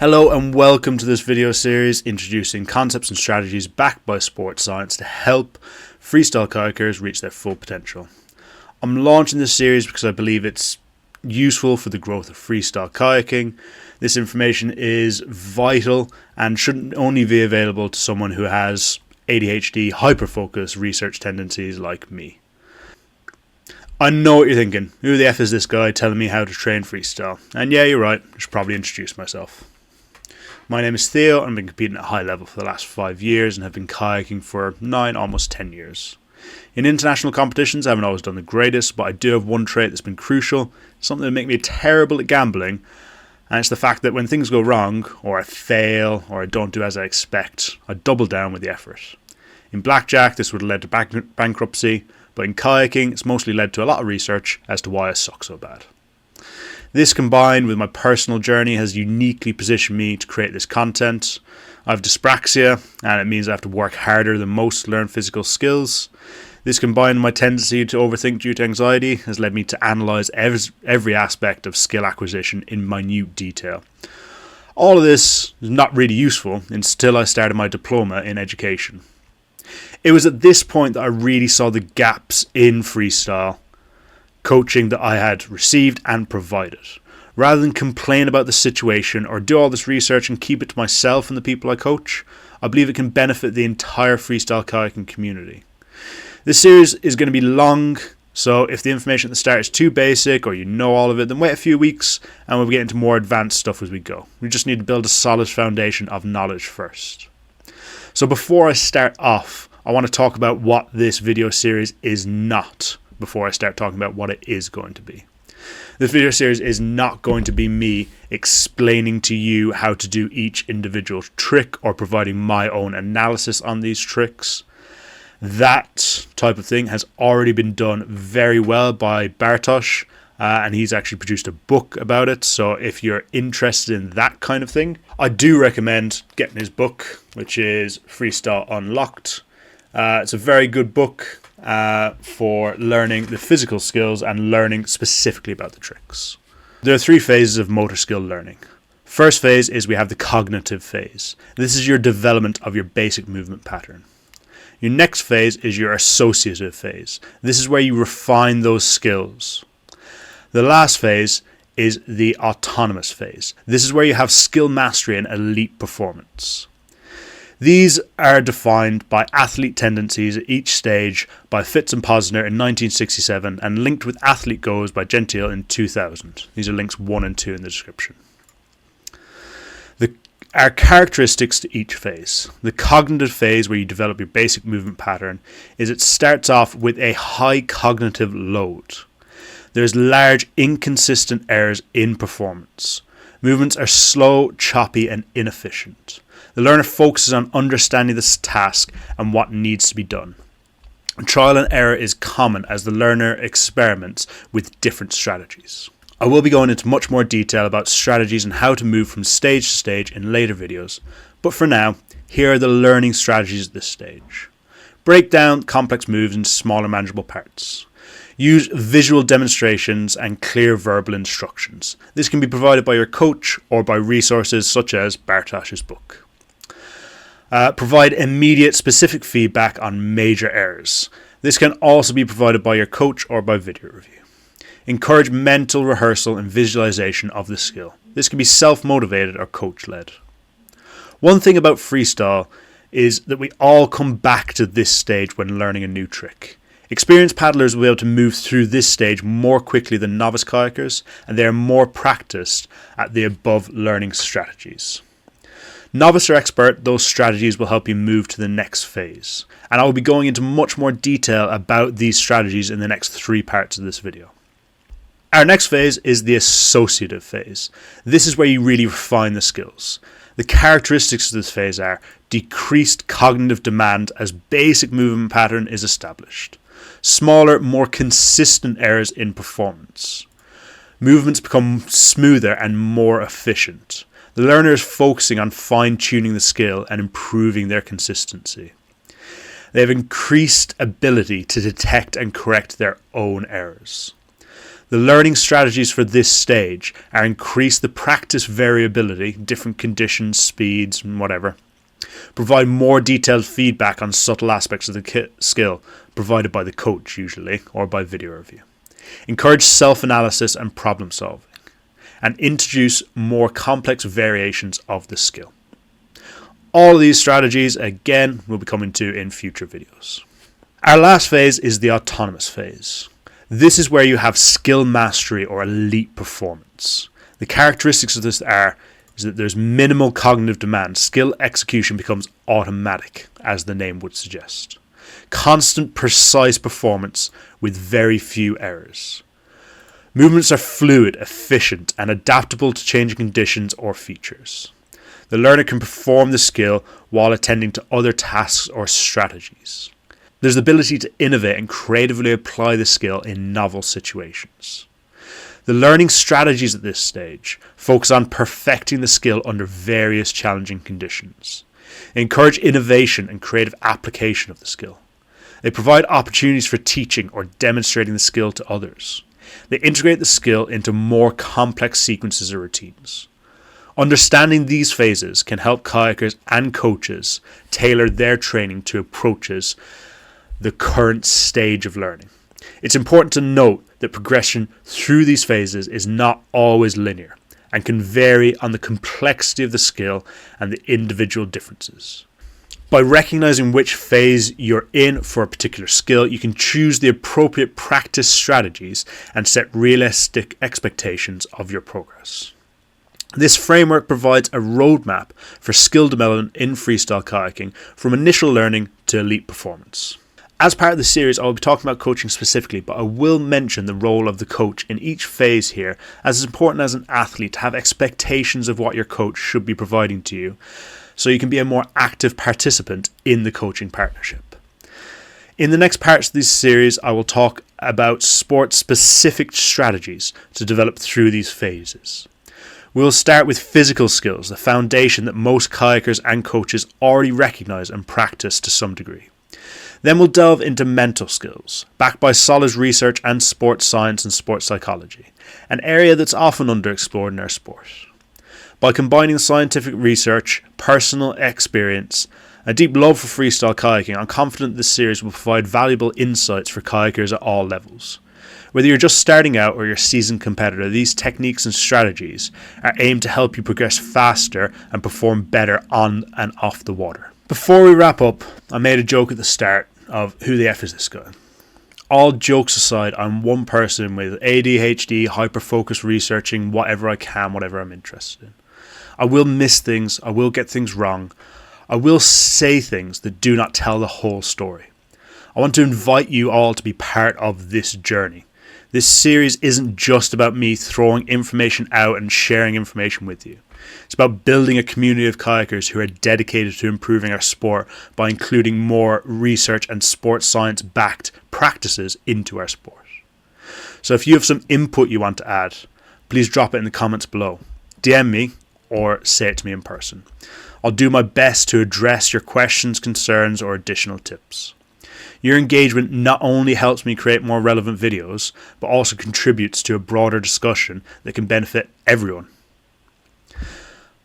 Hello and welcome to this video series introducing concepts and strategies backed by sports science to help freestyle kayakers reach their full potential. I'm launching this series because I believe it's useful for the growth of freestyle kayaking. This information is vital and shouldn't only be available to someone who has ADHD, hyperfocus, research tendencies like me. I know what you're thinking. Who the F is this guy telling me how to train freestyle? And yeah, you're right. I should probably introduce myself. My name is Theo and I've been competing at a high level for the last 5 years and have been kayaking for 9, almost 10 years. In international competitions I haven't always done the greatest, but I do have one trait that's been crucial, something that makes me terrible at gambling, and it's the fact that when things go wrong, or I fail, or I don't do as I expect, I double down with the effort. In blackjack this would have led to bankruptcy, but in kayaking it's mostly led to a lot of research as to why I suck so bad. This combined with my personal journey has uniquely positioned me to create this content. I have dyspraxia and it means I have to work harder than most to learn physical skills. This combined with my tendency to overthink due to anxiety has led me to analyse every aspect of skill acquisition in minute detail. All of this is not really useful until I started my diploma in education. It was at this point that I really saw the gaps in freestyle coaching that I had received and provided. Rather than complain about the situation or do all this research and keep it to myself and the people I coach, I believe it can benefit the entire freestyle kayaking community. This series is going to be long, so if the information at the start is too basic or you know all of it, then wait a few weeks and we'll get into more advanced stuff as we go. We just need to build a solid foundation of knowledge first. So before I start off, I want to talk about what this video series is not before I start talking about what it is going to be. This video series is not going to be me explaining to you how to do each individual trick or providing my own analysis on these tricks. That type of thing has already been done very well by Bartosz, and he's actually produced a book about it. So if you're interested in that kind of thing, I do recommend getting his book, which is Freestyle Unlocked. It's a very good book for learning the physical skills and learning specifically about the tricks. There are 3 phases of motor skill learning. First phase is we have the cognitive phase. This is your development of your basic movement pattern. Your next phase is your associative phase. This is where you refine those skills. The last phase is the autonomous phase. This is where you have skill mastery and elite performance. These are defined by athlete tendencies at each stage by Fitz and Posner in 1967 and linked with Athlete Goes by Gentile in 2000. These are links 1 and 2 in the description. There are characteristics to each phase. The cognitive phase, where you develop your basic movement pattern, is it starts off with a high cognitive load. There's large inconsistent errors in performance. Movements are slow, choppy and inefficient. The learner focuses on understanding this task and what needs to be done. Trial and error is common as the learner experiments with different strategies. I will be going into much more detail about strategies and how to move from stage to stage in later videos, but for now, here are the learning strategies at this stage. Break down complex moves into smaller manageable parts. Use visual demonstrations and clear verbal instructions. This can be provided by your coach or by resources such as Bartosz's book. Provide immediate specific feedback on major errors. This can also be provided by your coach or by video review. Encourage mental rehearsal and visualization of the skill. This can be self-motivated or coach-led. One thing about freestyle is that we all come back to this stage when learning a new trick. Experienced paddlers will be able to move through this stage more quickly than novice kayakers, and they are more practiced at the above learning strategies. Novice or expert, those strategies will help you move to the next phase, and I will be going into much more detail about these strategies in the next 3 parts of this video. Our next phase is the associative phase. This is where you really refine the skills. The characteristics of this phase are decreased cognitive demand as basic movement pattern is established. Smaller, more consistent errors in performance. Movements become smoother and more efficient. The learner is focusing on fine-tuning the skill and improving their consistency. They have increased ability to detect and correct their own errors. The learning strategies for this stage are increase the practice variability, different conditions, speeds, and whatever. Provide more detailed feedback on subtle aspects of the skill, provided by the coach usually, or by video review. Encourage self-analysis and problem solving. And introduce more complex variations of the skill. All of these strategies, again, we'll be coming to in future videos. Our last phase is the autonomous phase. This is where you have skill mastery or elite performance. The characteristics of this is that there's minimal cognitive demand. Skill execution becomes automatic, as the name would suggest. Constant, precise performance with very few errors. Movements are fluid, efficient, and adaptable to changing conditions or features. The learner can perform the skill while attending to other tasks or strategies. There's the ability to innovate and creatively apply the skill in novel situations. The learning strategies at this stage focus on perfecting the skill under various challenging conditions. They encourage innovation and creative application of the skill. They provide opportunities for teaching or demonstrating the skill to others. They integrate the skill into more complex sequences or routines. Understanding these phases can help kayakers and coaches tailor their training to approaches the current stage of learning. It's important to note that progression through these phases is not always linear and can vary on the complexity of the skill and the individual differences. By recognizing which phase you're in for a particular skill, you can choose the appropriate practice strategies and set realistic expectations of your progress. This framework provides a roadmap for skill development in freestyle kayaking from initial learning to elite performance. As part of the series, I will be talking about coaching specifically, but I will mention the role of the coach in each phase here, as it's important as an athlete to have expectations of what your coach should be providing to you, so you can be a more active participant in the coaching partnership. In the next parts of this series, I will talk about sport-specific strategies to develop through these phases. We'll start with physical skills, the foundation that most kayakers and coaches already recognise and practice to some degree. Then we'll delve into mental skills, backed by solid research and sports science and sports psychology, an area that's often underexplored in our sport. By combining scientific research, personal experience, a deep love for freestyle kayaking, I'm confident this series will provide valuable insights for kayakers at all levels. Whether you're just starting out or you're a seasoned competitor, these techniques and strategies are aimed to help you progress faster and perform better on and off the water. Before we wrap up, I made a joke at the start of who the F is this guy. All jokes aside, I'm one person with ADHD, hyper-focused researching whatever I can, whatever I'm interested in. I will miss things, I will get things wrong, I will say things that do not tell the whole story. I want to invite you all to be part of this journey. This series isn't just about me throwing information out and sharing information with you. It's about building a community of kayakers who are dedicated to improving our sport by including more research and sports science-backed practices into our sport. So if you have some input you want to add, please drop it in the comments below. DM me or say it to me in person. I'll do my best to address your questions, concerns, or additional tips. Your engagement not only helps me create more relevant videos, but also contributes to a broader discussion that can benefit everyone.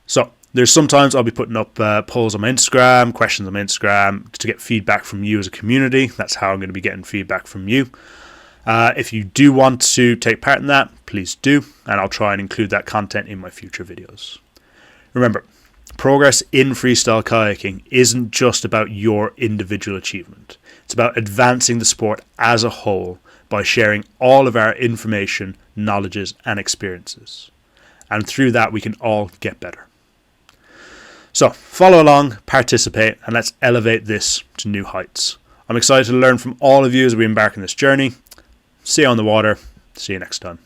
So, there's sometimes I'll be putting up polls on my Instagram, questions on my Instagram to get feedback from you as a community. That's how I'm going to be getting feedback from you. If you do want to take part in that, please do, and I'll try and include that content in my future videos. Remember, progress in freestyle kayaking isn't just about your individual achievement. It's about advancing the sport as a whole by sharing all of our information, knowledges, and experiences. And through that, we can all get better. So, follow along, participate, and let's elevate this to new heights. I'm excited to learn from all of you as we embark on this journey. See you on the water. See you next time.